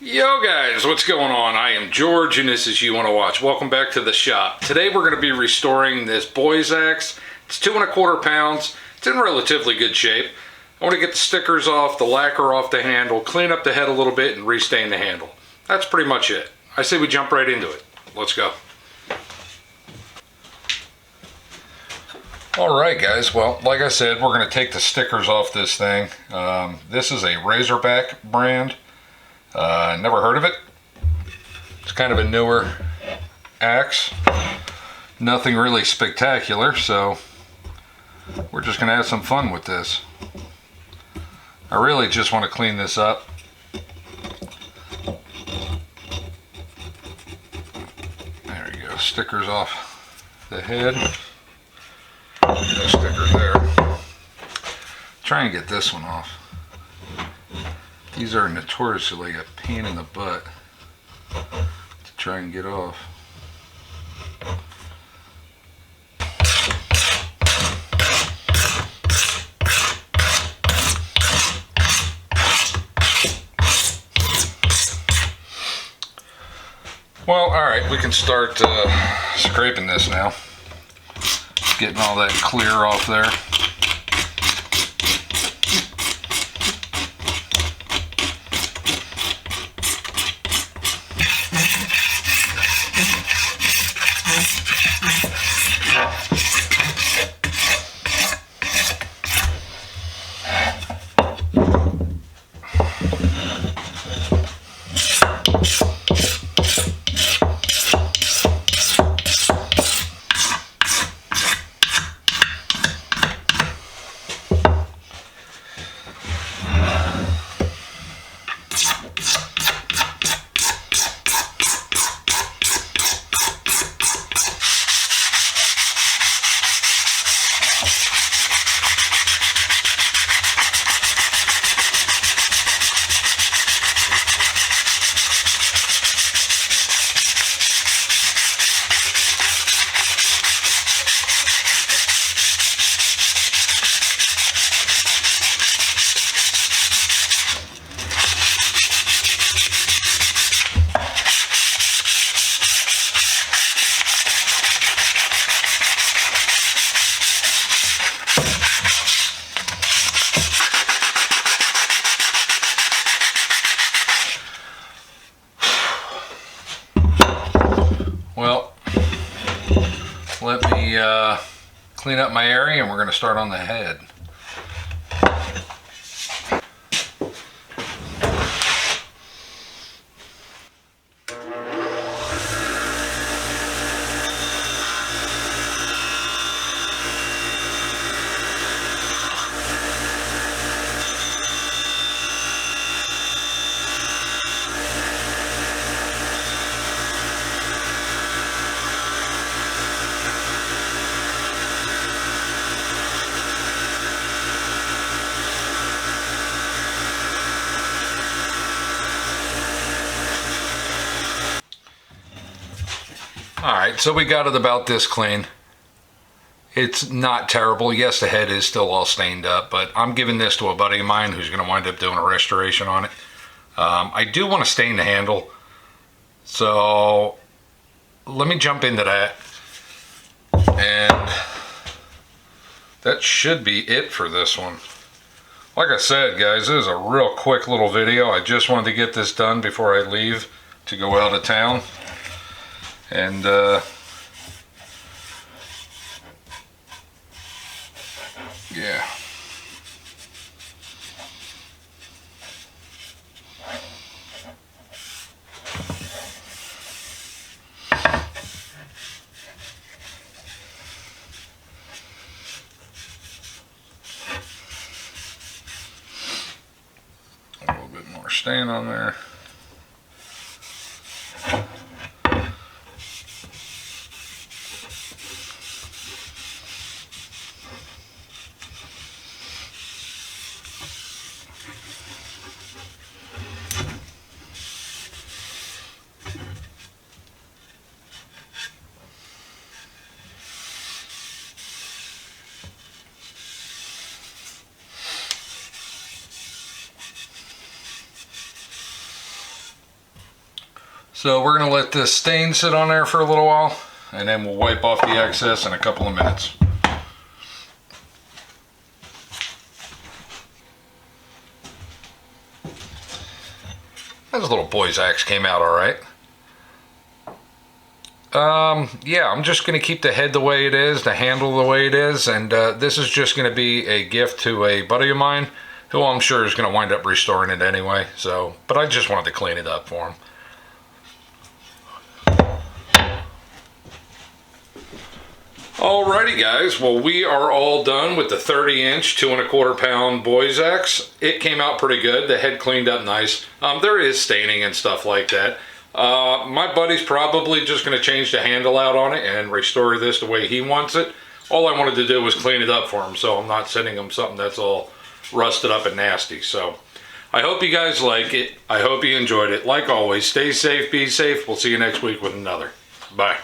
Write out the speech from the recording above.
Yo guys, what's going on? I am George and this is You Want to Watch. Welcome back to the shop. Today we're going to be restoring this boy's axe. It's 2¼ pounds. It's in relatively good shape. I want to get the stickers off, the lacquer off the handle, clean up the head a little bit and restain the handle. That's pretty much it. I say we jump right into it. Let's go. Alright guys, well like I said, we're going to take the stickers off this thing. This is a Razorback brand. Never heard of it. It's kind of a newer axe. Nothing really spectacular, so we're just going to have some fun with this. I really just want to clean this up. There we go. Stickers off the head. No stickers there. Try and get this one off. These are notoriously a pain in the butt to try and get off. Well, alright, we can start scraping this now. Getting all that clear off there. Well, let me clean up my area and we're going to start on the head. Alright, so we got it about this clean. It's not terrible. Yes, the head is still all stained up, but I'm giving this to a buddy of mine who's going to wind up doing a restoration on it. I do want to stain the handle, so let me jump into that. And that should be it for this one. Like I said, guys, this is a real quick little video. I just wanted to get this done before I leave to go out of town. And yeah. A little bit more stain on there. So we're gonna let this stain sit on there for a little while, and then we'll wipe off the excess in a couple of minutes. This little boy's axe came out all right. Yeah, I'm just going to keep the head the way it is, the handle the way it is, and this is just going to be a gift to a buddy of mine who I'm sure is going to wind up restoring it anyway. So, but I just wanted to clean it up for him. Alrighty guys, well we are all done with the 30-inch 2 1/4 pound boy's axe. It came out pretty good. The head cleaned up nice. There is staining and stuff like that. My buddy's probably just going to change the handle out on it and restore this the way he wants it. All I wanted to do was clean it up for him, so I'm not sending him something that's all rusted up and nasty. So I hope you guys like it. I hope you enjoyed it. Like always, stay safe, be safe. We'll see you next week with another. Bye.